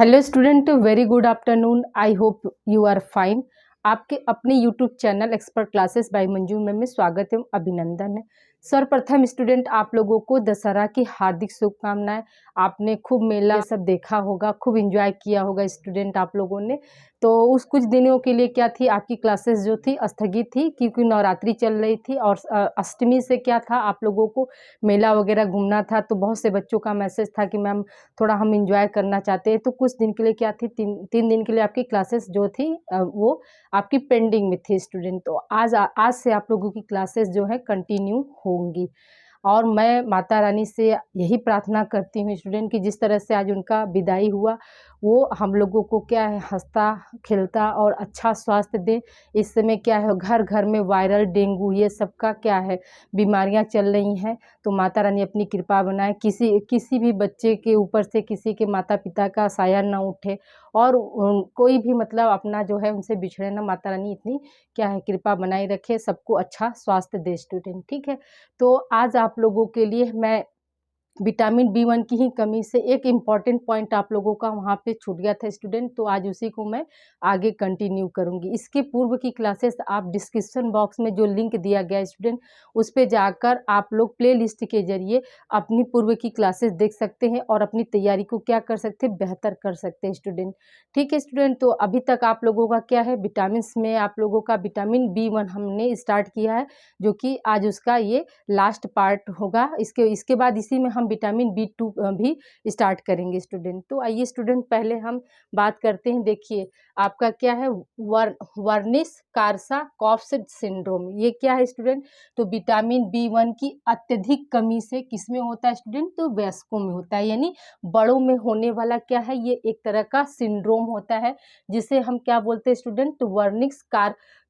Hello student, very good afternoon. I hope you are fine. आपके अपने YouTube channel expert classes by Manju में स्वागत एवं अभिनंदन है। सर्वप्रथम स्टूडेंट, आप लोगों को दशहरा की हार्दिक शुभकामनाएं। आपने खूब मेला सब देखा होगा, खूब एंजॉय किया होगा स्टूडेंट आप लोगों ने। तो उस कुछ दिनों के लिए क्या थी, आपकी क्लासेस जो थी स्थगित थी क्योंकि नवरात्रि चल रही थी और अष्टमी से क्या था, आप लोगों को मेला वगैरह घूमना था। तो बहुत से बच्चों का मैसेज था कि मैम थोड़ा हम इंजॉय करना चाहते हैं। तो कुछ दिन के लिए क्या थी, तीन दिन के लिए आपकी क्लासेस जो थी वो आपकी पेंडिंग में थी स्टूडेंट। तो आज से आप लोगों की क्लासेस जो है कंटिन्यू होंगी। और मैं माता रानी से यही प्रार्थना करती हूँ स्टूडेंट कि जिस तरह से आज उनका विदाई हुआ, वो हम लोगों को क्या है हंसता खिलता और अच्छा स्वास्थ्य दे। इस समय क्या है, घर घर में वायरल डेंगू ये सब का क्या है बीमारियां चल रही हैं। तो माता रानी अपनी कृपा बनाए, किसी भी बच्चे के ऊपर से किसी के माता पिता का साया ना उठे और कोई भी मतलब अपना जो है उनसे बिछड़े ना। माता रानी इतनी क्या है कृपा बनाई रखे, सबको अच्छा स्वास्थ्य दे स्टूडेंट। ठीक है, तो आज आप लोगों के लिए मैं विटामिन B1 की ही कमी से एक इम्पॉर्टेंट पॉइंट आप लोगों का वहाँ पे छूट गया था स्टूडेंट, तो आज उसी को मैं आगे कंटिन्यू करूँगी। इसके पूर्व की क्लासेस आप डिस्क्रिप्शन बॉक्स में जो लिंक दिया गया स्टूडेंट, उस पे जाकर आप लोग प्ले लिस्ट के जरिए अपनी पूर्व की क्लासेस देख सकते हैं और अपनी तैयारी को क्या कर सकते हैं, बेहतर कर सकते हैं स्टूडेंट। ठीक है स्टूडेंट, तो अभी तक आप लोगों का क्या है, विटामिन में आप लोगों का विटामिन B1 हमने स्टार्ट किया है, जो कि आज उसका ये लास्ट पार्ट होगा। इसके बाद इसी में हम विटामिन B2 भी स्टार्ट करेंगे स्टूडेंट। तो आइए स्टूडेंट, पहले हम बात करते हैं। देखिए आपका क्या है, वर्निस कारसाकॉफ्स सिंड्रोम, ये क्या है स्टूडेंट। तो विटामिन B1 की अत्यधिक कमी से किसमें होता है स्टूडेंट, तो वयस्कों में होता है, यानी बड़ों में होने वाला क्या है, ये एक तरह का सिंड्रोम होता है जिसे हम क्या बोलते हैं स्टूडेंट, तो वर्निक्स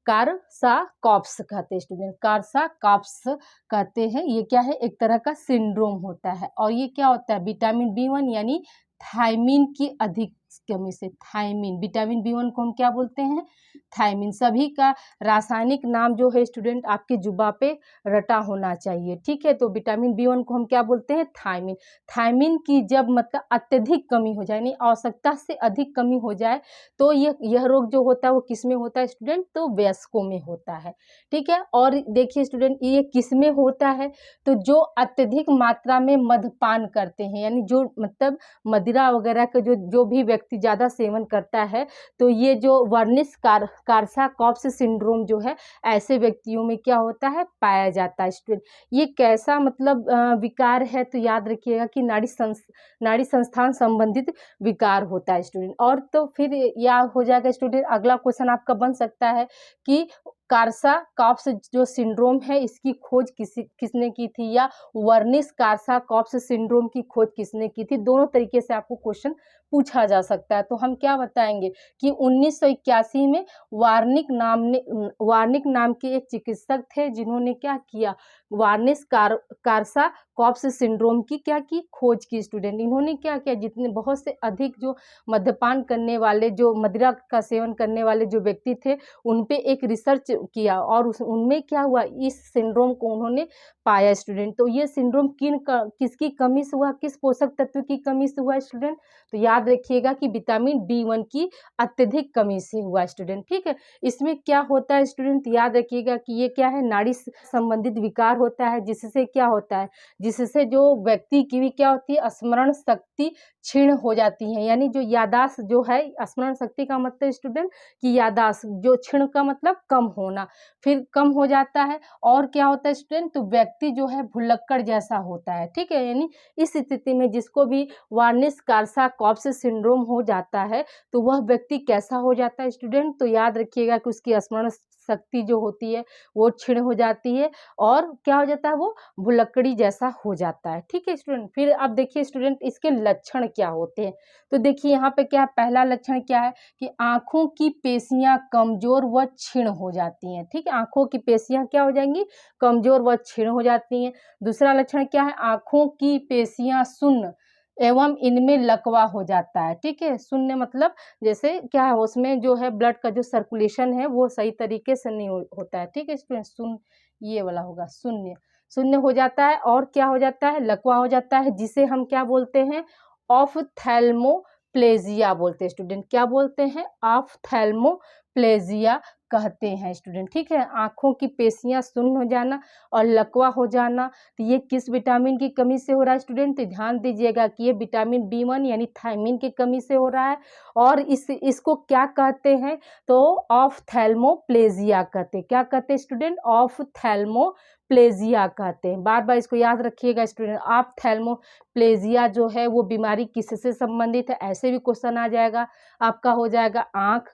कारसाकॉफ्स कहते हैं स्टूडेंट, कारसाकॉफ्स कहते हैं। ये क्या है, एक तरह का सिंड्रोम होता है और ये क्या होता है, विटामिन B1 यानी थायमीन की अधिक कमी से। थायमीन, विटामिन B1 को हम क्या बोलते हैं, थायमीन। सभी का रासायनिक नाम जो है स्टूडेंट आपके जुबा पे रटा होना चाहिए। ठीक है, तो विटामिन B1 को हम क्या बोलते हैं, थायमीन। थायमीन की जब मतलब अत्यधिक कमी हो जाए, यानी आवश्यकता से अधिक कमी हो जाए, तो यह रोग जो होता है वो किस में होता है स्टूडेंट, तो वयस्कों में होता है। ठीक है, और देखिए स्टूडेंट ये किस में होता है, तो जो अत्यधिक मात्रा में मद्यपान करते हैं, यानी जो मतलब मदिरा वगैरह का जो भी व्यक्ति ज़्यादा सेवन करता है, तो ये जो वर्निस कारसाकॉफ्स सिंड्रोम जो है ऐसे व्यक्तियों में क्या होता है, पाया जाता है स्टूडेंट। ये कैसा मतलब विकार है, तो याद रखिएगा कि नाड़ी संस्थान संबंधित विकार होता है स्टूडेंट। और तो फिर यह हो जाएगा स्टूडेंट, अगला क्वेश्चन आपका बन सकता है कि कारसाकॉफ्स जो सिंड्रोम है इसकी खोज किसने की थी, या वर्निस कारसाकॉफ्स सिंड्रोम की खोज किसने की थी। दोनों तरीके से आपको क्वेश्चन पूछा जा सकता है। तो हम क्या बताएंगे कि 1981 में वार्निक नाम के एक चिकित्सक थे जिन्होंने क्या किया, वार्निस कारसाकॉफ्स सिंड्रोम की क्या की खोज की स्टूडेंट। इन्होंने क्या किया, जितने बहुत से अधिक जो मद्यपान करने वाले, जो मदिरा का सेवन करने वाले जो व्यक्ति थे, उन पे एक रिसर्च किया और उनमें क्या हुआ, इस सिंड्रोम को उन्होंने पाया स्टूडेंट। तो ये सिंड्रोम किसकी कमी से हुआ, किस पोषक तत्व की कमी से हुआ स्टूडेंट, तो याद रखिएगा कि विटामिन B1 की अत्यधिक कमी से हुआ स्टूडेंट। ठीक है, इसमें क्या होता है स्टूडेंट, याद रखिएगा कि ये क्या है, नाड़ी संबंधित विकार होता है, जिससे क्या होता है, जिससे जो व्यक्ति की भी क्या होती है, स्मरण शक्ति क्षीण हो जाती है। यानी जो यादाश्त जो है, स्मरण शक्ति का मतलब स्टूडेंट कि यादाश्त, जो क्षीण का मतलब कम होना, फिर कम हो जाता है। और क्या होता है स्टूडेंट, तो व्यक्ति जो है भुलक्कड़ जैसा होता है। ठीक है, यानी इस स्थिति में जिसको भी वार्निस कारसाकॉफ्स सिंड्रोम हो जाता है, तो वह व्यक्ति कैसा हो जाता है स्टूडेंट, तो याद रखिएगा कि उसकी स्मरण शक्ति जो होती है वो क्षीण हो जाती है और क्या हो जाता है, वो भुलक्कड़ी जैसा हो जाता है। ठीक है स्टूडेंट, फिर अब देखिए स्टूडेंट इसके लक्षण क्या होते हैं। तो देखिए यहाँ पे क्या, पहला लक्षण क्या है कि आंखों की पेशियां कमजोर व क्षीण हो जाती हैं। ठीक है, आंखों की पेशियां क्या हो जाएंगी, कमजोर व क्षीण हो जाती हैं। दूसरा लक्षण क्या है, आंखों की पेशियां शून्य एवं इनमें लकवा हो जाता है। ठीक है, शून्य मतलब जैसे क्या है, उसमें जो है ब्लड का जो सर्कुलेशन है वो सही तरीके से नहीं होता है। ठीक है स्टूडेंट, शून्य ये वाला होगा, शून्य शून्य हो जाता है। और क्या हो जाता है, लकवा हो जाता है, जिसे हम क्या बोलते हैं, ऑफ्थेल्मो प्लेजिया बोलते हैं स्टूडेंट। क्या बोलते हैं? ऑफ्थैल्मोप्लेजिया कहते हैं स्टूडेंट। ठीक है, आंखों की पेशियां शून्य हो जाना और लकवा हो जाना, तो ये किस विटामिन की कमी से हो रहा है स्टूडेंट? तो ध्यान दीजिएगा कि ये विटामिन B1 यानी थायमिन की कमी से हो रहा है। और इसको क्या कहते हैं? तो ऑफ्थैल्मोप्लेजिया कहते हैं। क्या कहते हैं स्टूडेंट? ऑफ्थैल्मोप्लेजिया कहते हैं। बार बार इसको याद रखिएगा स्टूडेंट। ऑफ्थैल्मोप्लेजिया जो है वो बीमारी किससे संबंधित है? ऐसे भी क्वेश्चन आ जाएगा आपका। हो जाएगा आंख,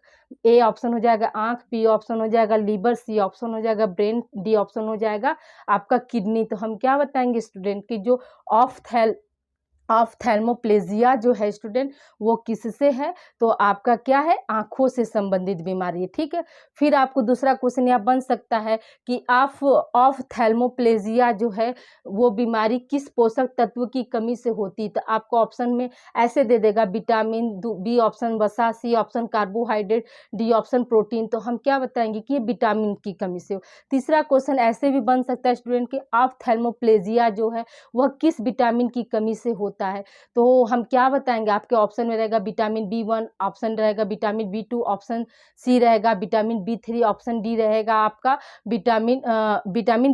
ए ऑप्शन हो जाएगा आंख, बी ऑप्शन हो जाएगा लीवर, सी ऑप्शन हो जाएगा ब्रेन, डी ऑप्शन हो जाएगा आपका किडनी। तो हम क्या बताएंगे स्टूडेंट कि जो ऑफ्थैल्मोप्लेजिया जो है स्टूडेंट वो किससे है? तो आपका क्या है? आंखों से संबंधित बीमारी है। ठीक है, फिर आपको दूसरा क्वेश्चन यहाँ बन सकता है कि ऑफ्थैल्मोप्लेजिया जो है वो बीमारी किस पोषक तत्व की कमी से होती है? तो आपको ऑप्शन में ऐसे दे देगा विटामिन, बी ऑप्शन वसा, C option carbohydrate, D option protein. तो हम क्या बताएंगे कि ये विटामिन की कमी से हो। तीसरा क्वेश्चन ऐसे भी बन सकता है स्टूडेंट कि ऑफ्थैल्मोप्लेजिया जो है वह किस विटामिन की कमी से होता है? तो हम क्या बताएंगे? आपके ऑप्शन में रहेगा विटामिन B1, ऑप्शन रहेगा विटामिन B2, ऑप्शन सी रहेगा विटामिन B3, ऑप्शन डी रहेगा आपका विटामिन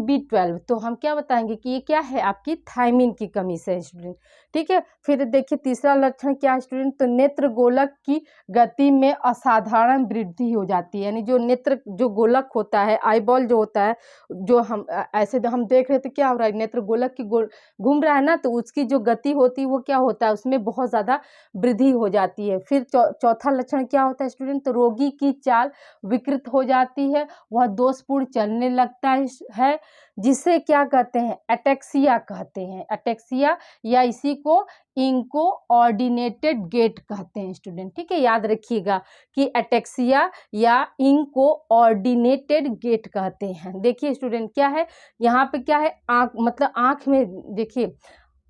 B12। तो हम क्या बताएंगे कि ये क्या है? आपकी थायमिन की कमी से है स्टूडेंट। ठीक है, फिर देखिए तीसरा लक्षण क्या है स्टूडेंट? तो नेत्र गोलक की गति में असाधारण वृद्धि हो जाती है। यानी जो नेत्र जो गोलक होता है, आईबॉल जो होता है, जो हम ऐसे हम देख रहे थे क्या हो रहा है, नेत्र गोलक की घूम रहा है ना, तो उसकी जो गति होती है वो क्या होता है? उसमें बहुत ज़्यादा वृद्धि हो जाती है। फिर चौथा लक्षण क्या होता है स्टूडेंट? तो रोगी की चाल विकृत हो जाती है, वह दोषपूर्ण चलने लगता है, जिसे क्या कहते हैं? एटेक्सिया कहते हैं। एटेक्सिया या इसी को इनको ऑर्डिनेटेड गेट कहते हैं स्टूडेंट। ठीक है, याद रखिएगा कि एटेक्सिया या इनको ऑर्डिनेटेड गेट कहते हैं। देखिए स्टूडेंट क्या है यहाँ पे, क्या है? आँख, मतलब आँख में देखिए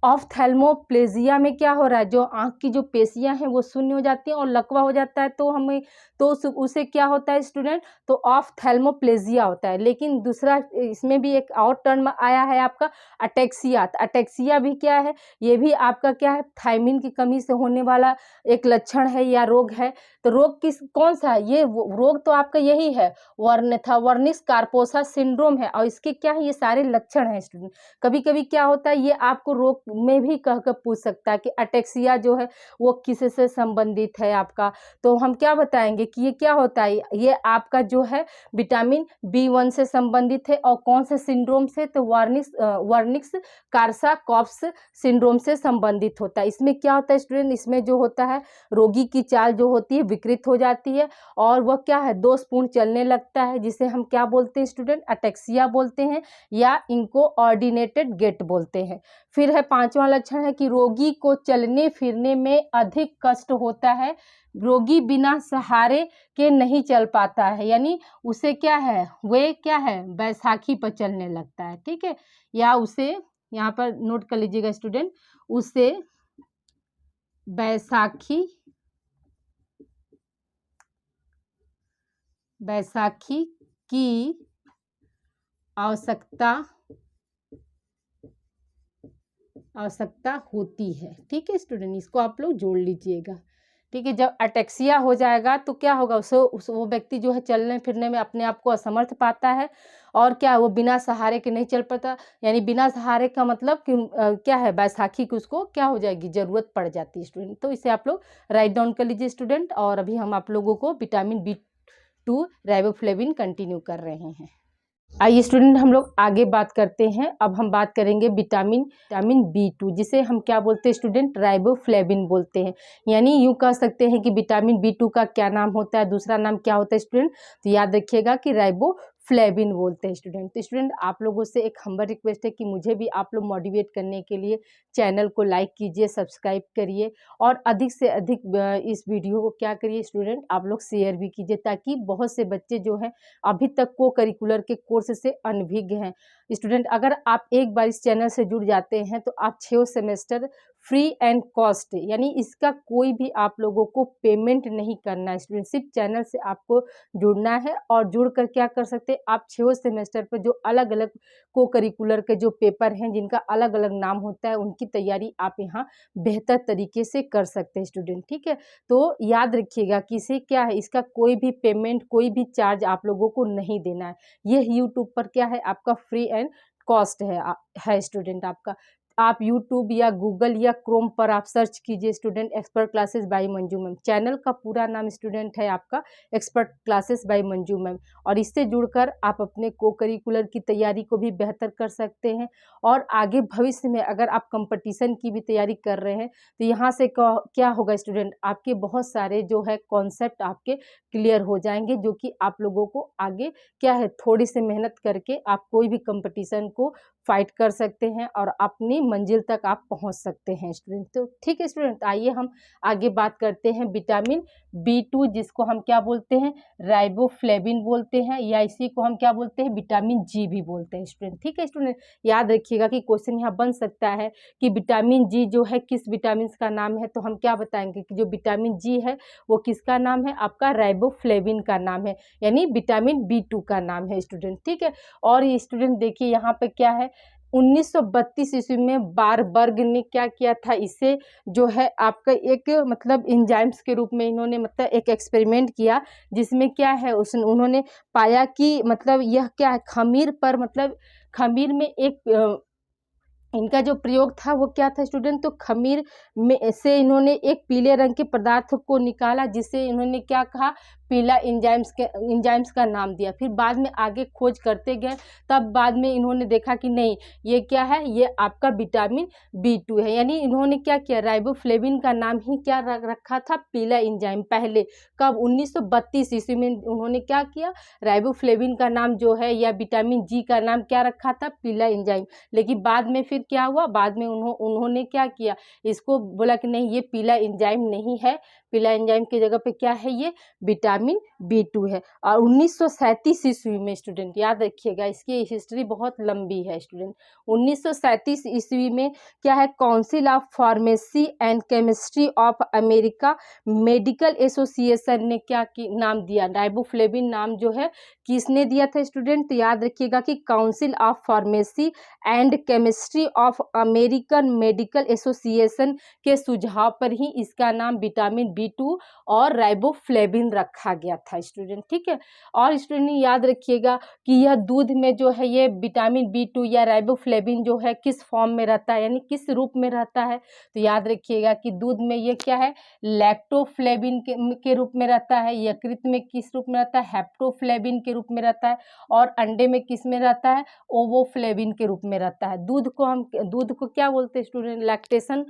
ऑफ्थैल्मोप्लेजिया में क्या हो रहा है? जो आँख की जो पेशियां हैं वो शून्य हो जाती हैं और लकवा हो जाता है, तो हमें तो उसे क्या होता है स्टूडेंट? तो ऑफ्थैल्मोप्लेजिया होता है। लेकिन दूसरा इसमें भी एक और टर्म आया है आपका अटेक्सिया। तो अटेक्सिया भी क्या है? ये भी आपका क्या है? थायमिन की कमी से होने वाला एक लक्षण है या रोग है। तो रोग कौन सा है? ये रोग तो आपका यही है, वर्निस कार्पोसा सिंड्रोम है, और इसके क्या है? ये सारे लक्षण हैं स्टूडेंट। कभी कभी क्या होता है, ये आपको रोग में भी कह कर पूछ सकता है कि अटेक्सिया जो है वो किससे संबंधित है आपका। तो हम क्या बताएंगे कि ये क्या होता है? ये आपका जो है विटामिन B1 से संबंधित है। और कौन से सिंड्रोम से? तो वर्निक्स कार्साकॉप्स सिंड्रोम से संबंधित होता है। इसमें क्या होता है स्टूडेंट? इसमें जो होता है रोगी की चाल जो होती है विकृत हो जाती है और वह क्या है? दोषपूर्ण चलने लगता है, जिसे हम क्या बोलते हैं स्टूडेंट? अटेक्सिया बोलते हैं या इनको ऑर्डिनेटेड गेट बोलते हैं। फिर है पांचवा लक्षण है कि रोगी को चलने फिरने में अधिक कष्ट होता है। रोगी बिना सहारे के नहीं चल पाता है, यानी उसे क्या है? वे क्या है? बैसाखी पर चलने लगता है। ठीक है, या उसे यहाँ पर नोट कर लीजिएगा स्टूडेंट, उसे बैसाखी की आवश्यकता होती है। ठीक है स्टूडेंट, इसको आप लोग जोड़ लीजिएगा। ठीक है, जब अटेक्सिया हो जाएगा तो क्या होगा? वो व्यक्ति जो है चलने फिरने में अपने आप को असमर्थ पाता है और क्या वो बिना सहारे के नहीं चल पाता। यानी बिना सहारे का मतलब कि क्या है? बैसाखी की उसको क्या हो जाएगी? जरूरत पड़ जाती है स्टूडेंट। तो इसे आप लोग राइट डाउन कर लीजिए स्टूडेंट। और अभी हम आप लोगों को विटामिन B2 राइबोफ्लेविन कंटिन्यू कर रहे हैं। आइए स्टूडेंट हम लोग आगे बात करते हैं। अब हम बात करेंगे विटामिन B2, जिसे हम क्या बोलते हैं स्टूडेंट? राइबोफ्लेविन बोलते हैं। यानी यूँ कह सकते हैं कि विटामिन B2 का क्या नाम होता है? दूसरा नाम क्या होता है स्टूडेंट? तो याद रखिएगा कि राइबोफ्लेविन बोलते हैं स्टूडेंट। तो स्टूडेंट आप लोगों से एक हम्बल रिक्वेस्ट है कि मुझे भी आप लोग मोटिवेट करने के लिए चैनल को लाइक कीजिए, सब्सक्राइब करिए और अधिक से अधिक इस वीडियो को क्या करिए स्टूडेंट? आप लोग शेयर भी कीजिए, ताकि बहुत से बच्चे जो हैं अभी तक को करिकुलर के कोर्स से अनभिज्ञ हैं। स्टूडेंट अगर आप एक बार इस चैनल से जुड़ जाते हैं तो आप 6 सेमेस्टर फ्री एंड कॉस्ट, यानी इसका कोई भी आप लोगों को पेमेंट नहीं करना है स्टूडेंट। सिर्फ चैनल से आपको जुड़ना है और जुड़कर क्या कर सकते हैं आप 6 सेमेस्टर पर जो अलग अलग को करिकुलर के जो पेपर हैं जिनका अलग अलग नाम होता है उनकी तैयारी आप यहाँ बेहतर तरीके से कर सकते हैं स्टूडेंट, ठीक है। तो याद रखिएगा कि इसे क्या है, इसका कोई भी पेमेंट कोई भी चार्ज आप लोगों को नहीं देना है। ये यूट्यूब पर क्या है आपका फ्री एंड कॉस्ट है स्टूडेंट। आपका आप यूट्यूब या गूगल या क्रोम पर आप सर्च कीजिए student expert classes by Manju ma'am. Channel का पूरा नाम स्टूडेंट है आपका expert classes by Manju ma'am, और इससे जुड़कर आप अपने को करिकुलर की तैयारी को भी बेहतर कर सकते हैं। और आगे भविष्य में अगर आप कंपटीशन की भी तैयारी कर रहे हैं तो यहाँ से क्या होगा स्टूडेंट, आपके बहुत सारे जो है कॉन्सेप्ट आपके क्लियर हो जाएंगे, जो कि आप लोगों को आगे क्या है थोड़ी सी मेहनत करके आप कोई भी कंपटीशन को फाइट कर सकते हैं और अपनी मंजिल तक आप पहुंच सकते हैं स्टूडेंट। तो ठीक है स्टूडेंट, आइए हम आगे बात करते हैं विटामिन B2, जिसको हम क्या बोलते हैं राइबोफ्लेविन बोलते हैं, या इसी को हम क्या बोलते हैं विटामिन जी भी बोलते हैं स्टूडेंट। ठीक है स्टूडेंट, याद रखिएगा कि क्वेश्चन यहाँ बन सकता है कि विटामिन जी जो है किस विटामिन का नाम है, तो हम क्या बताएंगे कि जो विटामिन जी है वो किसका नाम है, आपका राइबोफ्लेविन का नाम है, यानी विटामिन B2 का नाम है स्टूडेंट। ठीक है, और ये स्टूडेंट देखिए यहाँ पे क्या है 1932 ईस्वी में बारबर्ग ने क्या किया था, इसे जो है आपका एक मतलब एंजाइम्स के रूप में इन्होंने मतलब एक एक्सपेरिमेंट किया, जिसमें क्या है उन्होंने पाया कि मतलब यह क्या है खमीर पर मतलब खमीर में एक इनका जो प्रयोग था वो क्या था स्टूडेंट, तो खमीर में से इन्होंने एक पीले रंग के पदार्थ को निकाला, जिसे इन्होंने क्या कहा पीला एंजाइम्स का नाम दिया। फिर बाद में आगे खोज करते गए, तब बाद में इन्होंने देखा कि नहीं ये क्या है, ये आपका विटामिन B2 है, यानी इन्होंने क्या किया राइबोफ्लेविन का नाम ही क्या रखा था पीला एंजाइम। पहले कब 1932 ईस्वी में उन्होंने क्या किया राइबोफ्लेविन का नाम जो है या विटामिन जी का नाम क्या रखा था पीला एंजाइम। लेकिन बाद में फिर क्या हुआ, बाद में उन्होंने क्या किया इसको बोला कि नहीं ये पीला एंजाइम नहीं है, पीला एंजाइम की जगह पे क्या है ये विटामिन B2 है। और 1937 ईस्वी में स्टूडेंट याद रखिएगा, इसकी हिस्ट्री बहुत लंबी है स्टूडेंट। 1937 ईस्वी में क्या है council of pharmacy and chemistry of America medical association ने क्या नाम दिया राइबोफ्लेविन नाम जो है किसने दिया था स्टूडेंट, तो याद रखिएगा कि council of pharmacy and chemistry of American medical association के सुझाव पर ही इसका नाम विटामिन B2 और राइबोफ्लेविन रखा गया था स्टूडेंट। ठीक है, और स्टूडेंट याद रखिएगा कि यह दूध में जो है ये विटामिन B2 या राइबोफ्लेविन जो है किस फॉर्म में रहता है, यानी किस रूप में रहता है, तो याद रखिएगा कि दूध में ये क्या है लैक्टोफ्लेविन के रूप में रहता है, यकृत में किस रूप में रहता है हेप्टोफ्लेविन के रूप में रहता है, और अंडे में किस में रहता है ओवोफ्लेविन के रूप में रहता है। दूध को क्या बोलते हैं स्टूडेंट, लैक्टेशन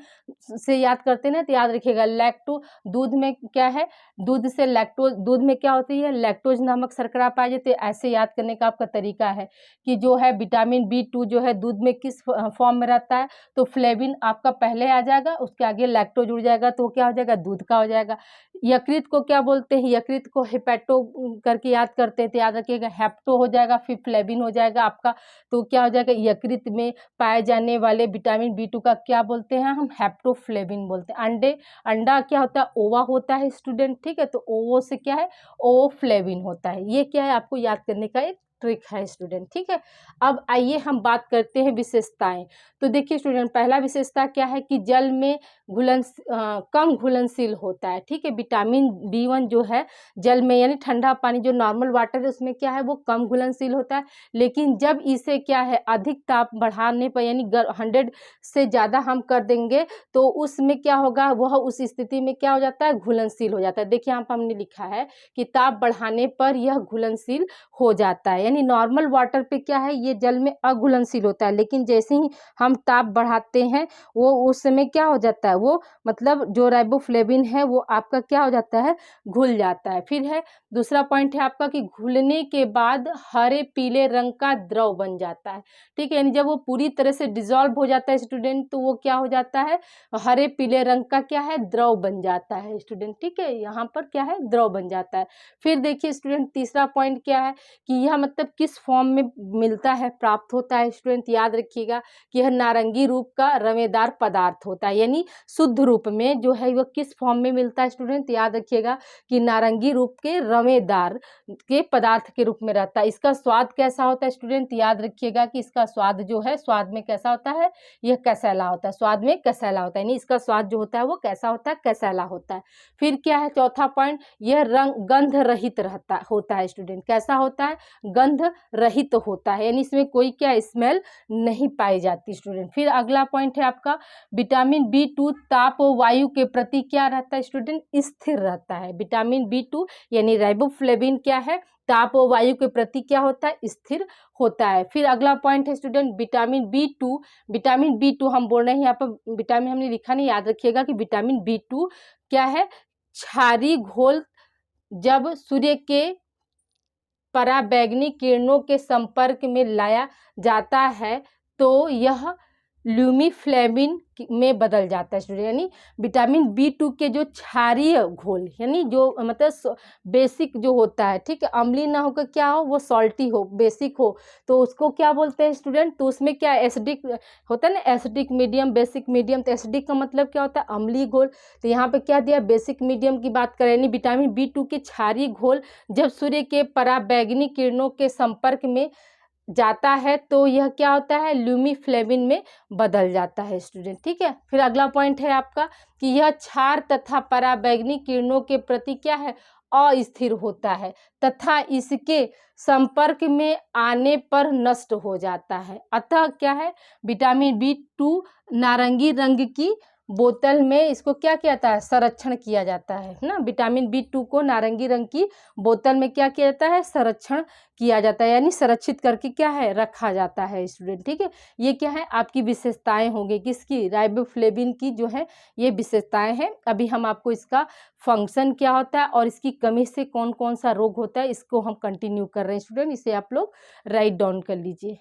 से याद करते हैं ना, तो याद रखिएगा लैक्टो दूध में क्या है दूध से लैक्टोज, दूध में क्या होती है लैक्टोज नामक शर्करा पाई जाती है। ऐसे याद करने का आपका तरीका है कि जो है विटामिन B2 जो है दूध में किस फॉर्म में रहता है, तो फ्लेविन आपका पहले आ जाएगा, उसके आगे लैक्टोज जुड़ जाएगा तो क्या हो जाएगा दूध का हो जाएगा। यकृत को क्या बोलते हैं, यकृत को हेपेटो करके याद करते हैं, तो याद रखिएगा हेप्टो हो जाएगा फिर फ्लेविन हो जाएगा आपका, तो क्या हो जाएगा यकृत में पाए जाने वाले विटामिन B2 का क्या बोलते हैं हम हेप्टोफ्लेविन बोलते हैं। अंडा क्या होता है ओवा होता है स्टूडेंट। ठीक है, तो ओवो से क्या है ओवोफ्लेविन होता है। ये क्या है आपको याद करने का एक ट्रिक है स्टूडेंट। ठीक है, अब आइए हम बात करते हैं विशेषताएं। तो देखिए स्टूडेंट पहला विशेषता क्या है कि जल में कम घुलनशील होता है। ठीक है, विटामिन B1 जो है जल में यानी ठंडा पानी जो नॉर्मल वाटर है उसमें क्या है वो कम घुलनशील होता है, लेकिन जब इसे क्या है अधिक ताप बढ़ाने पर यानी 100 से ज़्यादा हम कर देंगे तो उसमें क्या होगा वह उस स्थिति में क्या हो जाता है घुलनशील हो जाता है। देखिए यहाँ पर हमने लिखा है कि ताप बढ़ाने पर यह घुलनशील हो जाता है, यानी नॉर्मल वाटर पे क्या है ये जल में अघुलनशील होता है, लेकिन जैसे ही हम ताप बढ़ाते हैं वो उस समय क्या हो जाता है वो मतलब जो राइबोफ्लेविन है वो आपका क्या हो जाता है घुल जाता है। फिर है दूसरा पॉइंट है आपका कि घुलने के बाद हरे पीले रंग का द्रव बन जाता है। ठीक है, यानी जब वो पूरी तरह से डिजॉल्व हो जाता है स्टूडेंट तो वो क्या हो जाता है हरे पीले रंग का क्या है द्रव बन जाता है स्टूडेंट। ठीक है, यहाँ पर क्या है द्रव बन जाता है। फिर देखिए स्टूडेंट तीसरा पॉइंट क्या है कि यह मतलब किस फॉर्म में मिलता है, प्राप्त होता है स्टूडेंट, याद रखिएगा कि यह नारंगी रूप का रवेदार पदार्थ होता है, यानी शुद्ध रूप में जो है वह किस फॉर्म में मिलता है स्टूडेंट, याद रखिएगा कि नारंगी रूप के रवेदार के पदार्थ के रूप में रहता है। इसका स्वाद कैसा होता है स्टूडेंट, याद रखिएगा कि इसका स्वाद जो है स्वाद में कैसा होता है, यह कसैला होता है, स्वाद में कसैला होता है, यानी इसका स्वाद जो होता है वो कैसा होता है, कसैला होता है। फिर क्या है चौथा पॉइंट, यह रंग गंध रहित होता है स्टूडेंट, कैसा होता है, गंध रहित होता है, यानी इसमें कोई क्या स्मेल नहीं पाई जाती स्टूडेंट। फिर अगला पॉइंट है आपका विटामिन B2 ताप और वायु के प्रति क्या रहता है स्टूडेंट, स्थिर रहता है। विटामिन B2 यानी राइबोफ्लेविन क्या है, ताप और वायु के प्रति क्या होता है, स्थिर होता है। फिर अगला पॉइंट है स्टूडेंट विटामिन B2 हम बोल रहे हैं यहाँ पर विटामिन हमने लिखा नहीं, याद रखिएगा कि विटामिन B2 क्या है, क्षारीय घोल जब सूर्य के पराबैंगनी किरणों के संपर्क में लाया जाता है तो यह ल्यूमीफ्लेविन में बदल जाता है स्टूडेंट, यानी विटामिन B2 के जो क्षारीय घोल यानी जो मतलब बेसिक जो होता है, ठीक है, अम्लीय ना होकर क्या हो, वो सॉल्टी हो, बेसिक हो, तो उसको क्या बोलते हैं स्टूडेंट, तो उसमें क्या एसिडिक होता है ना, एसिडिक मीडियम, बेसिक मीडियम, तो एसिडिक का मतलब क्या होता है, अम्लीय घोल, तो यहाँ पे क्या दिया, बेसिक मीडियम की बात करें, यानी विटामिन B2 के क्षारीय घोल जब सूर्य के पराबैंगनी किरणों के संपर्क में जाता है तो यह क्या होता है, ल्यूमीफ्लेविन में बदल जाता है स्टूडेंट, ठीक है। फिर अगला पॉइंट है आपका कि यह क्षार तथा पराबैंगनी किरणों के प्रति क्या है, अस्थिर होता है तथा इसके संपर्क में आने पर नष्ट हो जाता है। अतः क्या है, विटामिन B2 नारंगी रंग की बोतल में इसको क्या किया जाता है, संरक्षण किया जाता है ना, विटामिन B2 को नारंगी रंग की बोतल में क्या किया जाता है, संरक्षण किया जाता है, यानी संरक्षित करके क्या है, रखा जाता है स्टूडेंट, ठीक है। ये क्या है, आपकी विशेषताएं होंगी, किसकी, राइबोफ्लेविन की जो है ये विशेषताएं हैं। अभी हम आपको इसका फंक्शन क्या होता है और इसकी कमी से कौन कौन सा रोग होता है इसको हम कंटिन्यू कर रहे हैं स्टूडेंट, इसे आप लोग राइट डाउन कर लीजिए।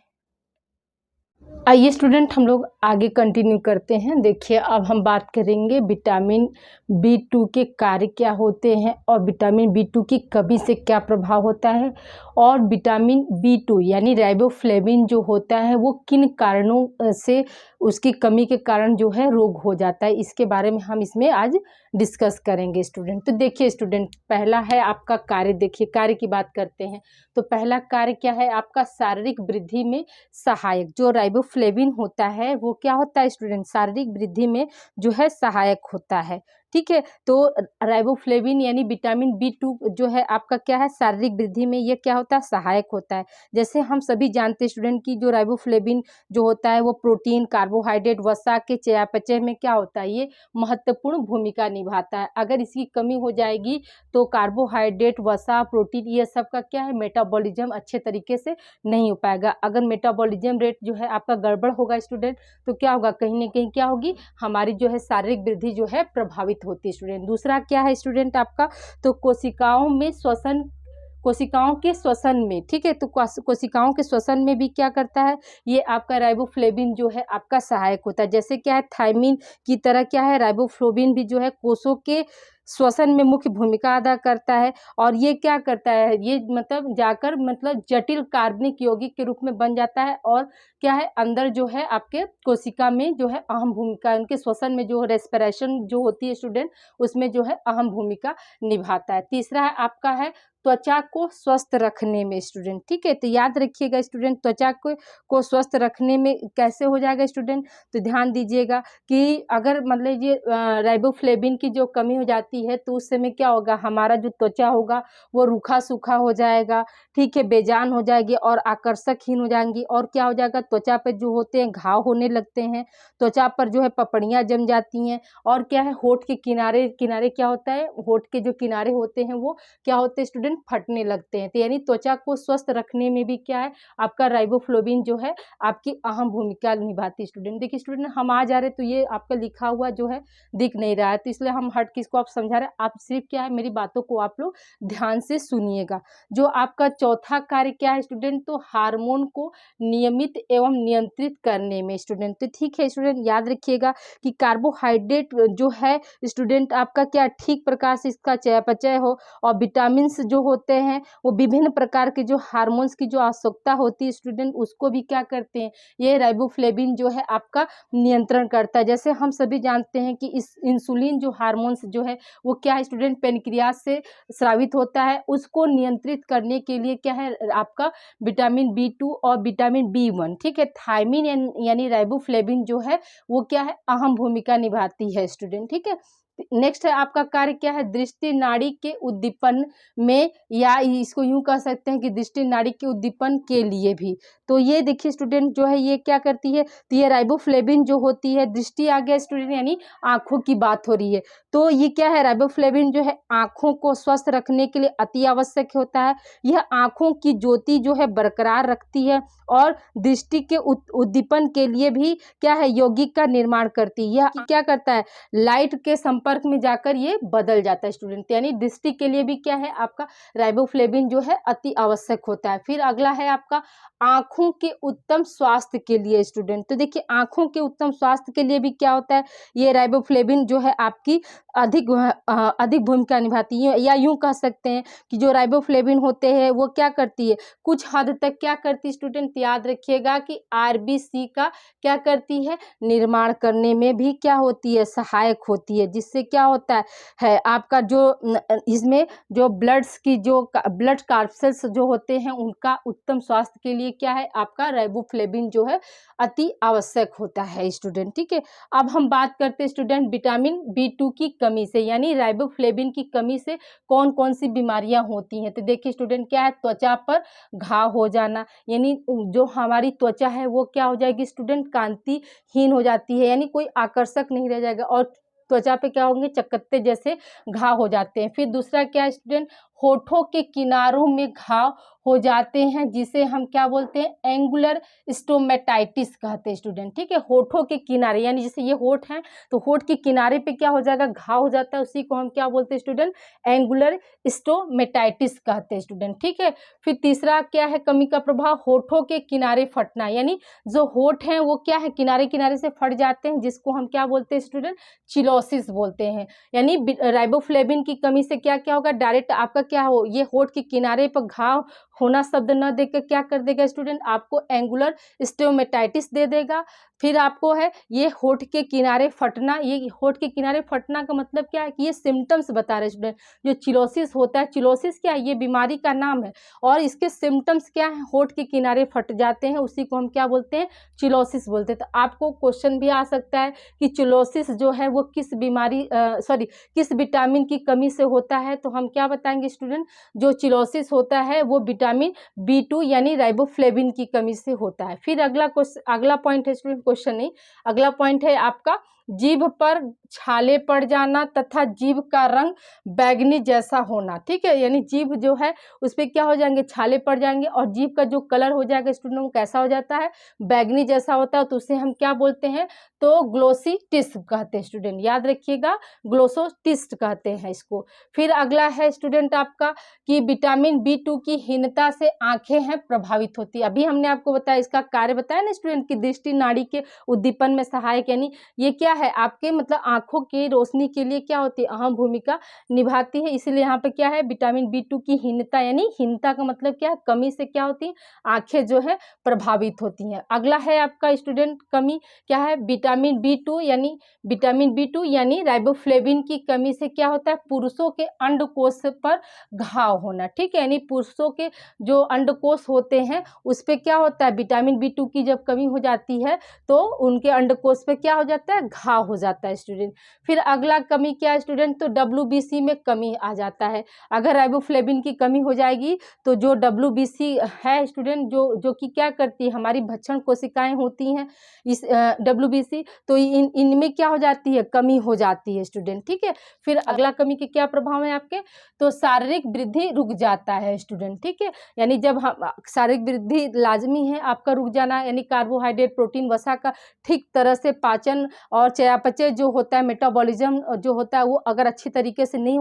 आइए स्टूडेंट हम लोग आगे कंटिन्यू करते हैं। देखिए अब हम बात करेंगे विटामिन B2 के कार्य क्या होते हैं और विटामिन B2 की कमी से क्या प्रभाव होता है, और विटामिन B2 यानी राइबोफ्लेविन जो होता है वो किन कारणों से उसकी कमी के कारण जो है रोग हो जाता है, इसके बारे में हम इसमें आज डिस्कस करेंगे स्टूडेंट। तो देखिए स्टूडेंट, पहला है आपका कार्य, देखिए कार्य की बात करते हैं तो पहला कार्य क्या है आपका, शारीरिक वृद्धि में सहायक। जो राइबोफ्लेविन होता है वो क्या होता है स्टूडेंट, शारीरिक वृद्धि में जो है सहायक होता है, ठीक है। तो राइबोफ्लेविन यानी विटामिन B2 जो है आपका क्या है, शारीरिक वृद्धि में ये क्या होता है, सहायक होता है। जैसे हम सभी जानते हैं स्टूडेंट की जो राइबोफ्लेविन जो होता है वो प्रोटीन, कार्बोहाइड्रेट, वसा के चयापचय में क्या होता है, ये महत्वपूर्ण भूमिका निभाता है। अगर इसकी कमी हो जाएगी तो कार्बोहाइड्रेट, वसा, प्रोटीन ये सब का क्या है, मेटाबॉलिज्म अच्छे तरीके से नहीं हो पाएगा। अगर मेटाबॉलिज्म रेट जो है आपका गड़बड़ होगा स्टूडेंट तो क्या होगा, कहीं ना कहीं क्या होगी, हमारी जो है शारीरिक वृद्धि जो है प्रभावित होती है स्टूडेंट। दूसरा क्या है स्टूडेंट आपका, तो कोशिकाओं के श्वसन में, ठीक है, तो कोशिकाओं के श्वसन में भी क्या करता है, ये आपका राइबोफ्लेविन जो है आपका सहायक होता है। जैसे क्या है, थायमिन की तरह क्या है, राइबोफ्लेविन भी जो है कोषों के श्वसन में मुख्य भूमिका अदा करता है। और ये क्या करता है, ये मतलब जाकर मतलब जटिल कार्बनिक यौगिक के रूप में बन जाता है और क्या है, अंदर जो है आपके कोशिका में जो है अहम भूमिका, उनके श्वसन में जो रेस्पिरेशन जो होती है स्टूडेंट उसमें जो है अहम भूमिका निभाता है। तीसरा है आपका है त्वचा को स्वस्थ रखने में स्टूडेंट, ठीक है। तो याद रखिएगा स्टूडेंट, त्वचा को स्वस्थ रखने में कैसे हो जाएगा स्टूडेंट, तो ध्यान दीजिएगा कि अगर मतलब ये राइबोफ्लेविन की जो कमी हो जाती है तो उस समय क्या होगा, हमारा जो त्वचा होगा वो रूखा सूखा हो जाएगा, ठीक है, बेजान हो जाएगी और आकर्षकहीन हो जाएंगी। और क्या हो जाएगा, त्वचा पर जो होते हैं घाव होने लगते हैं, त्वचा पर जो है पपड़ियाँ जम जाती हैं, और क्या है, होठ के किनारे किनारे क्या होता है, होठ के जो किनारे होते हैं वो क्या होते हैं स्टूडेंट, फटने लगते हैं। तो यानी त्वचा को स्वस्थ रखने में भी क्या है, आपका राइबोफ्लेविन जो है आपकी अहम भूमिका निभाती है स्टूडेंट। देखिए स्टूडेंट, हम आ जा रहे तो ये आपका लिखा हुआ जो है दिख नहीं रहा है, तो इसलिए हम हट के इसको आप समझा रहे हैं, आप सिर्फ क्या है मेरी बातों को आप लोग ध्यान से सुनिएगा। जो आपका चौथा कार्य क्या है स्टूडेंट, तो हार्मोन को नियमित एवं नियंत्रित करने में स्टूडेंट। तो ठीक है स्टूडेंट, याद रखिएगा कि कार्बोहाइड्रेट जो है स्टूडेंट आपका क्या ठीक प्रकार से इसका चयापचय हो, और विटामिन जो होते हैं वो विभिन्न प्रकार के जो हार्मोन्स की जो आवश्यकता होती है स्टूडेंट, उसको भी क्या करते हैं, ये राइबोफ्लेविन जो है आपका नियंत्रण करता है। जैसे हम सभी जानते हैं कि इस इंसुलिन जो हार्मोन्स जो है वो क्या है स्टूडेंट, पेनक्रियाज से स्रावित होता है, उसको नियंत्रित करने के लिए क्या है आपका विटामिन B2 और विटामिन B1, ठीक है। थायमिन यानी राइबोफ्लेविन जो है वो क्या है अहम भूमिका निभाती है स्टूडेंट, ठीक है। नेक्स्ट है आपका कार्य क्या है, दृष्टि नाड़ी के उद्दीपन में, या इसको यूं कह सकते हैं कि दृष्टि नाड़ी के उद्दीपन के लिए भी। तो ये देखिए स्टूडेंट जो है ये क्या करती है, तो ये राइबोफ्लेविन जो होती है, दृष्टि आ गया स्टूडेंट यानी आंखों की बात हो रही है, तो ये क्या है राइबोफ्लेविन जो है आंखों को स्वस्थ रखने के लिए अति आवश्यक होता है। यह आंखों की ज्योति जो है बरकरार रखती है और दृष्टि के उद्दीपन के लिए भी क्या है यौगिक का निर्माण करती है। यह क्या करता है, लाइट के संपर्क में जाकर ये बदल जाता है स्टूडेंट, यानी दृष्टि के लिए भी क्या है आपका राइबोफ्लेविन जो है अति आवश्यक होता है। फिर अगला है आपका आंखों के उत्तम स्वास्थ्य के लिए स्टूडेंट। तो देखिए आंखों के उत्तम स्वास्थ्य के लिए भी क्या होता है, ये राइबोफ्लेविन जो है आपकी अधिक भूमिका निभाती है, या यूं कह सकते हैं कि जो राइबोफ्लेविन होते हैं वो क्या करती है, कुछ हद तक क्या करती है स्टूडेंट, याद रखिएगा कि RBC का क्या करती है, निर्माण करने में भी क्या होती है, सहायक होती है, जिससे क्या होता है आपका जो इसमें जो ब्लड कार्पसेल्स जो होते हैं उनका उत्तम स्वास्थ्य के लिए क्या है आपका राइबोफ्लेविन जो है अति आवश्यक होता है स्टूडेंट, ठीक है। अब हम बात करते हैं स्टूडेंट विटामिन B2 की कमी से, यानी राइबोफ्लेविन की कमी से कौन कौन सी बीमारियां होती हैं। तो देखिए स्टूडेंट क्या है, त्वचा पर घाव हो जाना, यानी जो हमारी त्वचा है वो क्या हो जाएगी स्टूडेंट, कांतिहीन हो जाती है, यानी कोई आकर्षक नहीं रह जाएगा, और त्वचा पे क्या होंगे, चकत्ते जैसे घाव हो जाते हैं। फिर दूसरा क्या है स्टूडेंट, होठों के किनारों में घाव हो जाते हैं, जिसे हम क्या बोलते हैं, एंगुलर स्टोमेटाइटिस कहते हैं स्टूडेंट, ठीक है। होठों के किनारे यानी जैसे ये होठ है तो होठ के किनारे पे क्या हो जाएगा, घाव हो जाता है, उसी को हम क्या बोलते हैं स्टूडेंट, एंगुलर स्टोमेटाइटिस कहते हैं स्टूडेंट, ठीक है। फिर तीसरा क्या है कमी का प्रभाव, होठों के किनारे फटना, यानी जो होठ हैं वो क्या है किनारे किनारे से फट जाते हैं, जिसको हम क्या बोलते हैं स्टूडेंट, चिलोसिस बोलते हैं। यानी राइबोफ्लेविन की कमी से क्या क्या होगा, डायरेक्ट आपका क्या हो, ये होठ के किनारे पर घाव होना शब्द न देकर क्या कर देगा स्टूडेंट, आपको एंगुलर स्टोमेटाइटिस दे देगा। फिर आपको है ये होठ के किनारे फटना, ये होठ के किनारे फटना का मतलब क्या है कि ये सिम्टम्स बता रहे स्टूडेंट, जो चिलोसिस होता है, चिलोसिस क्या है, ये बीमारी का नाम है, और इसके सिम्टम्स क्या है, होठ के किनारे फट जाते हैं, उसी को हम क्या बोलते हैं, चिलोसिस बोलते हैं। तो आपको क्वेश्चन भी आ सकता है कि चिलोसिस जो है वो किस बीमारी किस विटामिन की कमी से होता है, तो हम क्या बताएंगे स्टूडेंट, जो चिलोसिस होता है वो विटामिन B2 यानी राइबोफ्लेविन की कमी से होता है। फिर अगला पॉइंट है स्टूडेंट, क्वेश्चन नहीं, अगला पॉइंट है आपका जीभ पर छाले पड़ जाना तथा जीभ का रंग बैगनी जैसा होना, ठीक है। यानी जीभ जो है उस पर क्या हो जाएंगे, छाले पड़ जाएंगे, और जीभ का जो कलर हो जाएगा स्टूडेंट वो कैसा हो जाता है, बैगनी जैसा होता है, तो उसे हम क्या बोलते हैं, तो ग्लोसिटिस कहते हैं स्टूडेंट, याद रखिएगा ग्लोसोटिस्ट कहते हैं इसको। फिर अगला है स्टूडेंट आपका कि विटामिन B2 की हीनता से आंखें हैं प्रभावित होती है। अभी हमने आपको बताया, इसका कार्य बताया ना स्टूडेंट की दृष्टि नाड़ी के उद्दीपन में सहायक, यानी ये क्या है आपके मतलब आंखों की रोशनी के लिए क्या होती है, अहम भूमिका निभाती है। इसलिए यहाँ पे क्या है विटामिन B2 की हीनता, यानी हीनता का मतलब क्या है, कमी से क्या होती है, आंखें जो है प्रभावित होती हैं। अगला है आपका स्टूडेंट कमी क्या है, विटामिन B2 यानी राइबोफ्लेविन की कमी से क्या होता है, पुरुषों के अंडकोश पर घाव होना, ठीक है। यानी पुरुषों के जो अंडकोश होते हैं उस पे क्या होता है, विटामिन B2 की जब कमी हो जाती है तो उनके अंडकोश पे क्या हो जाता है, घाव हो जाता है स्टूडेंट। फिर अगला कमी क्या है स्टूडेंट, तो WBC में कमी आ जाता है। अगर राइबोफ्लेविन की कमी हो जाएगी तो जो WBC है स्टूडेंट, जो कि क्या करती है, हमारी भक्षण कोशिकाएं होती हैं इस WBC, तो इनमें क्या हो जाती है, कमी हो जाती है स्टूडेंट, ठीक है। फिर अगला कमी के क्या प्रभाव है आपके, तो शारीरिक वृद्धि रुक जाता है स्टूडेंट, ठीक है। यानी जब हम शारीरिक वृद्धि लाजमी है आपका रुक जाना, यानी कार्बोहाइड्रेट, प्रोटीन, वसा का ठीक तरह से पाचन और चयापचय जो होता है, मेटाबॉलिज्म जो होता है, वो अगर अच्छी तरीके से नहीं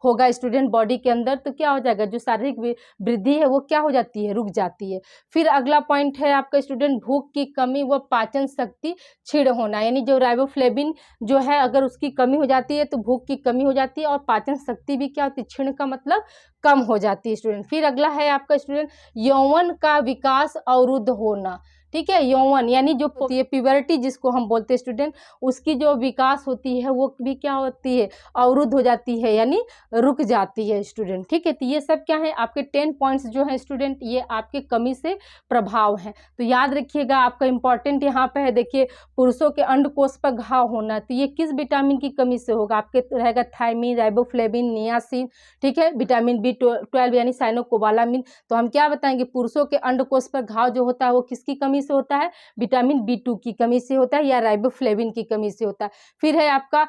होगा स्टूडेंट बॉडी के अंदर, तो क्या हो जाएगा, जो शारीरिक वृद्धि है वो क्या हो जाती है, रुक जाती है। फिर अगला पॉइंट है आपका स्टूडेंट भूख की कमी व पाचन शक्ति क्षीण होना, यानी जो राइबोफ्लेविन जो है अगर उसकी कमी हो जाती है तो भूख की कमी हो जाती है और पाचन शक्ति भी क्या होती है, क्षीण का मतलब कम हो जाती है स्टूडेंट। फिर अगला है आपका स्टूडेंट यौवन का विकास अवरुद्ध होना, ठीक है। यौवन यानी जो प्यूबर्टी जिसको हम बोलते हैं स्टूडेंट, उसकी जो विकास होती है वो भी क्या होती है, अवरुद्ध हो जाती है, यानी रुक जाती है स्टूडेंट, ठीक है। तो ये सब क्या है आपके 10 पॉइंट्स जो है स्टूडेंट, ये आपके कमी से प्रभाव हैं। तो याद रखिएगा, आपका इंपॉर्टेंट यहाँ पे है, देखिए पुरुषों के अंडकोश पर घाव होना, तो ये किस विटामिन की कमी से होगा, आपके रहेगा थायमिन, राइबोफ्लेविन, नियासिन, ठीक है, विटामिन B12 यानी साइनोकोबालामिन। तो हम क्या बताएंगे, पुरुषों के अंडकोश पर घाव जो होता है वो किसकी कमी से होता है, विटामिन B2 की कमी से होता है या राइबोफ्लेविन की कमी से होता है। फिर है आपका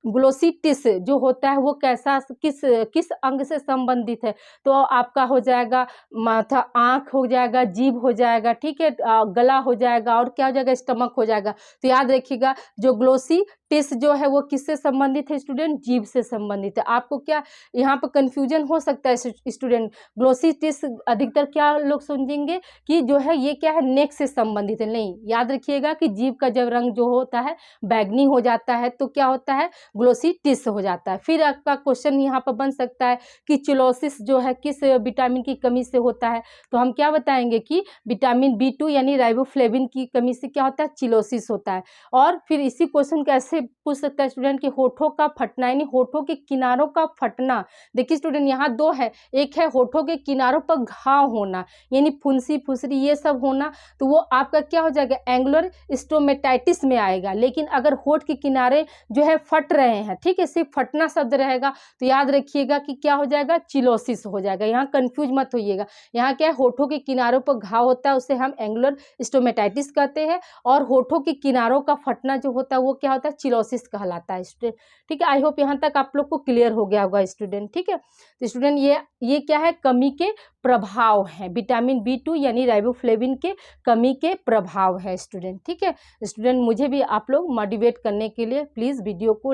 ग्लोसिटिस जो होता है वो कैसा किस अंग से संबंधित है, तो आपका हो जाएगा माथा, आंख हो जाएगा, जीभ हो जाएगा, ठीक है, गला हो जाएगा और क्या हो जाएगा, स्टमक हो जाएगा। तो याद रखिएगा जो ग्लोसिटिस जो है वो किससे संबंधित है स्टूडेंट, जीभ से संबंधित है। आपको क्या यहाँ पर कंफ्यूजन हो सकता है स्टूडेंट, ग्लोसिटिस अधिकतर क्या लोग समझेंगे कि जो है ये क्या है, नेक से संबंधित है, नहीं, याद रखिएगा कि जीभ का जब रंग जो होता है बैगनी हो जाता है तो क्या होता है, ग्लोसिटिस हो जाता है। फिर आपका क्वेश्चन यहाँ पर बन सकता है कि चिलोसिस जो है किस विटामिन की कमी से होता है, तो हम क्या बताएंगे कि विटामिन B2 यानी राइबोफ्लेविन की कमी से क्या होता है, चिलोसिस होता है। और फिर इसी क्वेश्चन को ऐसे पूछ सकता है स्टूडेंट कि होठों का फटना यानी होठों के किनारों का फटना, देखिए स्टूडेंट यहाँ दो है, एक है होठों के किनारों पर घाव होना यानी फुंसी फुसरी ये सब होना, तो वो आपका क्या हो जाएगा, एंगुलर स्टोमेटाइटिस में आएगा। लेकिन अगर होठ के किनारे जो है फट रहे हैं, ठीक है, सिर्फ फटना शब्द रहेगा तो याद रखिएगा कि क्या हो जाएगा, चिलोसिस हो जाएगा। यहाँ कंफ्यूज मत होइएगा, यहाँ क्या है, होठों के किनारों पर घाव होता है उसे हम एंगुलर स्टोमेटाइटिस कहते हैं, और होठों के किनारों का फटना जो होता है वो क्या होता है, चिलोसिस कहलाता है स्टूडेंट, ठीक है। आई होप यहाँ तक आप लोग को क्लियर हो गया होगा स्टूडेंट, ठीक है। तो स्टूडेंट ये क्या है, कमी के प्रभाव हैं, विटामिन B2 यानी राइबोफ्लेविन के कमी के प्रभाव है स्टूडेंट, ठीक है। स्टूडेंट मुझे भी आप लोग मोटिवेट करने के लिए प्लीज़ वीडियो को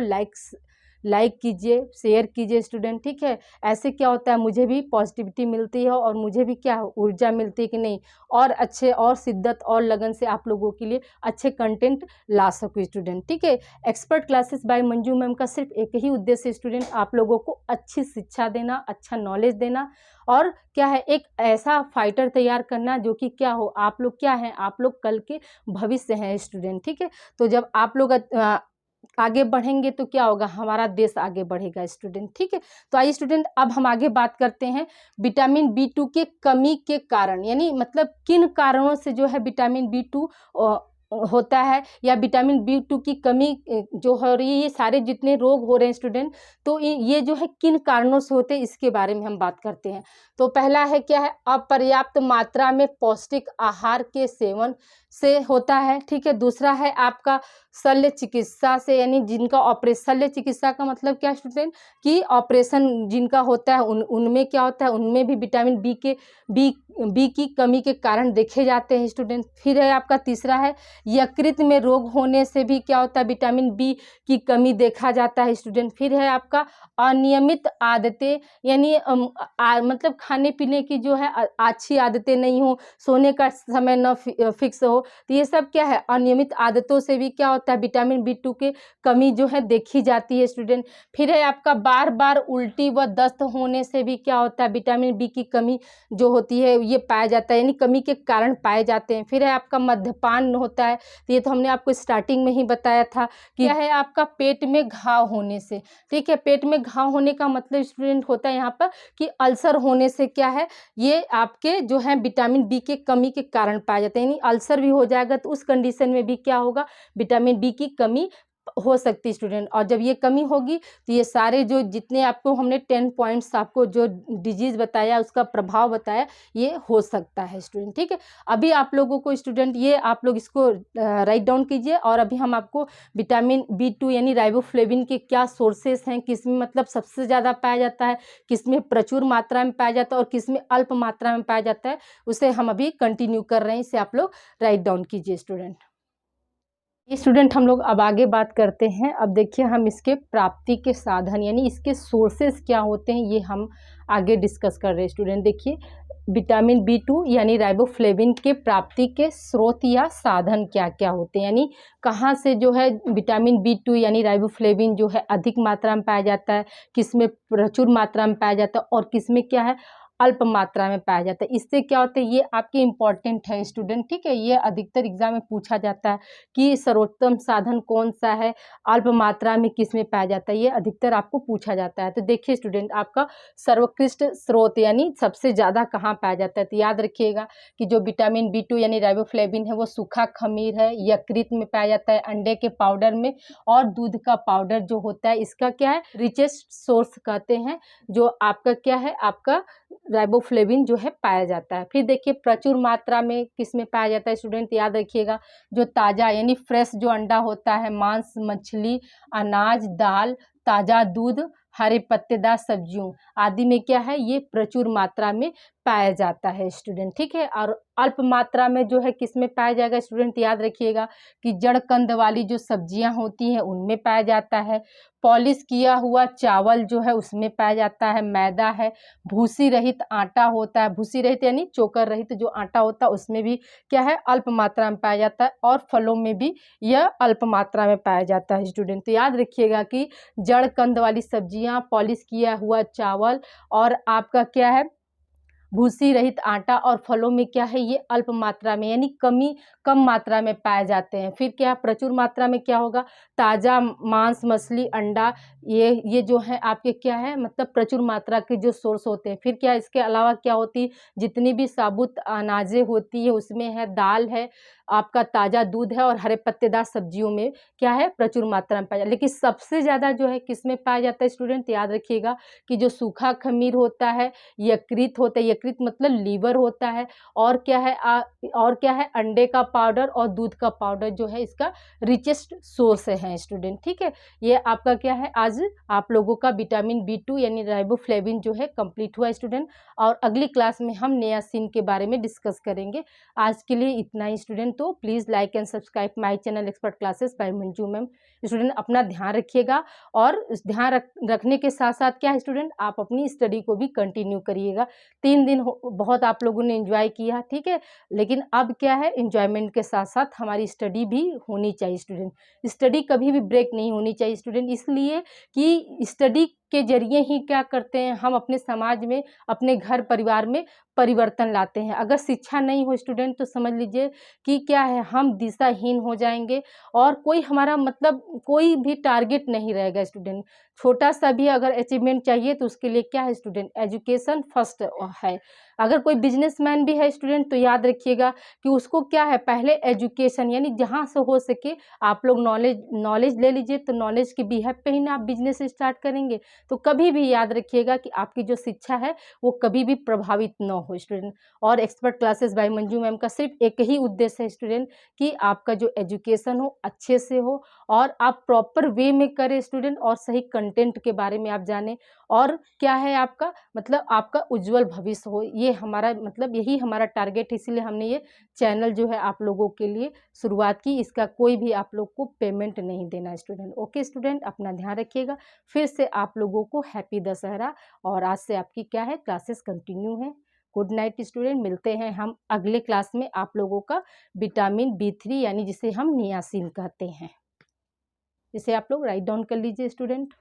लाइक कीजिए, शेयर कीजिए स्टूडेंट, ठीक है। ऐसे क्या होता है, मुझे भी पॉजिटिविटी मिलती है और मुझे भी क्या ऊर्जा मिलती है कि नहीं और अच्छे और शिद्दत और लगन से आप लोगों के लिए अच्छे कंटेंट ला सकूँ स्टूडेंट, ठीक है। Expert classes by Manju ma'am का सिर्फ एक ही उद्देश्य स्टूडेंट, आप लोगों को अच्छी शिक्षा देना, अच्छा नॉलेज देना और क्या है, एक ऐसा फाइटर तैयार करना जो कि क्या हो, आप लोग क्या हैं, आप लोग कल के भविष्य हैं स्टूडेंट, ठीक है। तो जब आप लोग आगे बढ़ेंगे तो क्या होगा, हमारा देश आगे बढ़ेगा स्टूडेंट, ठीक है। तो आइए स्टूडेंट अब हम आगे बात करते हैं विटामिन B2 के कमी के कारण, यानी मतलब किन कारणों से जो है विटामिन B2 होता है या विटामिन B2 की कमी जो हो रही है, ये सारे जितने रोग हो रहे हैं स्टूडेंट, तो ये जो है किन कारणों से होते हैं इसके बारे में हम बात करते हैं। तो पहला है क्या है, अपर्याप्त मात्रा में पौष्टिक आहार के सेवन से होता है, ठीक है। दूसरा है आपका शल्य चिकित्सा से, यानी जिनका ऑपरेशन, शल्य चिकित्सा का मतलब क्या स्टूडेंट कि ऑपरेशन जिनका होता है उनमें क्या होता है, उनमें भी विटामिन बी की कमी के कारण देखे जाते हैं स्टूडेंट। फिर है आपका तीसरा है यकृत में रोग होने से भी क्या होता है, विटामिन B की कमी देखा जाता है स्टूडेंट। फिर है आपका अनियमित आदतें, यानी मतलब खाने पीने की जो है अच्छी आदतें नहीं हो, सोने का समय न फिक्स हो, तो ये सब क्या है, अनियमित आदतों से भी क्या होता है, विटामिन B2 के कमी जो है देखी जाती है स्टूडेंट। फिर है आपका बार बार उल्टी व दस्त होने से भी क्या होता है, विटामिन B की कमी जो होती है ये पाया जाता है, यानी कमी के कारण पाए जाते हैं। फिर है आपका मद्यपान होता है, तो ये तो हमने आपको स्टार्टिंग में ही बताया था कि क्या है, आपका पेट में घाव होने से, ठीक है। पेट में घाव होने का मतलब स्टूडेंट होता है यहाँ पर कि अल्सर होने से क्या है, ये आपके जो है विटामिन B के कमी के कारण पाया जाता है, यानी अल्सर भी हो जाएगा तो उस कंडीशन में भी क्या होगा, विटामिन B की कमी हो सकती है स्टूडेंट। और जब ये कमी होगी तो ये सारे जो जितने आपको हमने 10 पॉइंट्स आपको जो डिजीज़ बताया, उसका प्रभाव बताया, ये हो सकता है स्टूडेंट। ठीक है, अभी आप लोगों को स्टूडेंट ये आप लोग इसको राइट डाउन कीजिए। और अभी हम आपको विटामिन B2 यानी राइबोफ्लेविन के क्या सोर्सेस हैं, किस में मतलब सबसे ज़्यादा पाया जाता है, किस में प्रचुर मात्रा में पाया जाता है और किस में अल्प मात्रा में पाया जाता है, उसे हम अभी कंटिन्यू कर रहे हैं। इसे आप लोग राइट डाउन कीजिए स्टूडेंट। ये स्टूडेंट हम लोग अब आगे बात करते हैं। अब देखिए हम इसके प्राप्ति के साधन यानी इसके सोर्सेस क्या होते हैं, ये हम आगे डिस्कस कर रहे हैं स्टूडेंट। देखिए विटामिन B2 यानी राइबोफ्लेविन के प्राप्ति के स्रोत या साधन क्या क्या होते हैं, यानी कहाँ से जो है विटामिन B2 यानी राइबोफ्लेविन जो है अधिक मात्रा में पाया जाता है, किस में प्रचुर मात्रा में पाया जाता है और किस में क्या है अल्प मात्रा में पाया जाता है। इससे क्या होता है, ये आपके इम्पॉर्टेंट है स्टूडेंट। ठीक है, ये अधिकतर एग्जाम में पूछा जाता है कि सर्वोत्तम साधन कौन सा है, अल्प मात्रा में किस में पाया जाता है, ये अधिकतर आपको पूछा जाता है। तो देखिए स्टूडेंट, आपका सर्वोत्कृष्ट स्रोत यानी सबसे ज़्यादा कहाँ पाया जाता है, तो याद रखिएगा कि जो विटामिन B2 यानी राइबोफ्लेविन है वो सूखा खमीर है, यकृत में पाया जाता है, अंडे के पाउडर में, और दूध का पाउडर जो होता है इसका क्या है रिचेस्ट सोर्स कहते हैं, जो आपका क्या है आपका राइबोफ्लेविन जो है पाया जाता है। फिर देखिए प्रचुर मात्रा में किस में पाया जाता है स्टूडेंट, याद रखिएगा जो ताज़ा यानी फ्रेश जो अंडा होता है, मांस, मछली, अनाज, दाल, ताज़ा दूध, हरे पत्तेदार सब्जियों आदि में क्या है ये प्रचुर मात्रा में पाया जाता है स्टूडेंट। ठीक है, और अल्प मात्रा में जो है किस में पाया जाएगा स्टूडेंट, याद रखिएगा कि जड़ कंद वाली जो सब्जियां होती हैं उनमें पाया जाता है, पॉलिश किया हुआ चावल जो है उसमें पाया जाता है, मैदा है, भूसी रहित आटा होता है, भूसी रहित यानी चोकर रहित जो आटा होता है उसमें भी क्या है अल्प मात्रा में पाया जाता है, और फलों में भी यह अल्प मात्रा में पाया जाता है स्टूडेंट। तो याद रखिएगा कि जड़ कंद वाली सब्जियां, पॉलिश किया हुआ चावल और आपका क्या है भूसी रहित आटा और फलों में क्या है ये अल्प मात्रा में यानी कम मात्रा में पाए जाते हैं। फिर क्या प्रचुर मात्रा में क्या होगा, ताज़ा मांस, मछली, अंडा, ये जो है आपके क्या है मतलब प्रचुर मात्रा के जो सोर्स होते हैं। फिर क्या इसके अलावा क्या होती, जितनी भी साबुत अनाजें होती है उसमें है दाल है, आपका ताज़ा दूध है, और हरे पत्तेदार सब्जियों में क्या है प्रचुर मात्रा में पाया जाता है। लेकिन सबसे ज़्यादा जो है किस में पाया जाता है स्टूडेंट, याद रखिएगा कि जो सूखा खमीर होता है, यकृत होता है, यकृत मतलब लीवर होता है, और क्या है अंडे का पाउडर और दूध का पाउडर जो है इसका रिचेस्ट सोर्स है स्टूडेंट। ठीक है, ये आपका क्या है आज आप लोगों का विटामिन B2 यानी राइबोफ्लेविन जो है कंप्लीट हुआ स्टूडेंट। और अगली क्लास में हम नियासिन के बारे में डिस्कस करेंगे। आज के लिए इतना ही स्टूडेंट, तो please like and subscribe my channel expert classes by Manju ma'am. Student अपना ध्यान रखिएगा, और ध्यान रखने के साथ साथ क्या है स्टूडेंट आप अपनी स्टडी को भी कंटिन्यू करिएगा। 3 दिन बहुत आप लोगों ने एंजॉय किया, ठीक है, लेकिन अब क्या है एंजॉयमेंट के साथ साथ हमारी स्टडी भी होनी चाहिए स्टूडेंट। स्टडी कभी भी ब्रेक नहीं होनी चाहिए स्टूडेंट, इसलिए कि स्टडी के जरिए ही क्या करते हैं हम अपने समाज में, अपने घर परिवार में परिवर्तन लाते हैं। अगर शिक्षा नहीं हो स्टूडेंट तो समझ लीजिए कि क्या है हम दिशाहीन हो जाएंगे, और कोई हमारा मतलब कोई भी टारगेट नहीं रहेगा स्टूडेंट। छोटा सा भी अगर अचीवमेंट चाहिए तो उसके लिए क्या है स्टूडेंट एजुकेशन फर्स्ट है। अगर कोई बिजनेसमैन भी है स्टूडेंट तो याद रखिएगा कि उसको क्या है पहले एजुकेशन यानी जहाँ से हो सके आप लोग नॉलेज ले लीजिए, तो नॉलेज के बिहेव पे ही ना आप बिजनेस स्टार्ट करेंगे। तो कभी भी याद रखिएगा कि आपकी जो शिक्षा है वो कभी भी प्रभावित न हो स्टूडेंट। और expert classes by Manju ma'am का सिर्फ एक ही उद्देश्य है स्टूडेंट कि आपका जो एजुकेशन हो अच्छे से हो, और आप प्रॉपर वे में करें स्टूडेंट, और सही कंटेंट के बारे में आप जानें, और क्या है आपका मतलब आपका उज्जवल भविष्य हो। ये हमारा मतलब यही हमारा टारगेट है, इसीलिए हमने ये चैनल जो है आप लोगों के लिए शुरुआत की। इसका कोई भी आप लोग को पेमेंट नहीं देना स्टूडेंट। ओके स्टूडेंट, अपना ध्यान रखिएगा। फिर से आप लोगों को हैप्पी दशहरा, और आज से आपकी क्या है क्लासेस कंटिन्यू है। गुड नाइट स्टूडेंट, मिलते हैं हम अगले क्लास में आप लोगों का विटामिन B3 यानी जिसे हम नियासिन कहते हैं। इसे आप लोग राइट डाउन कर लीजिए स्टूडेंट।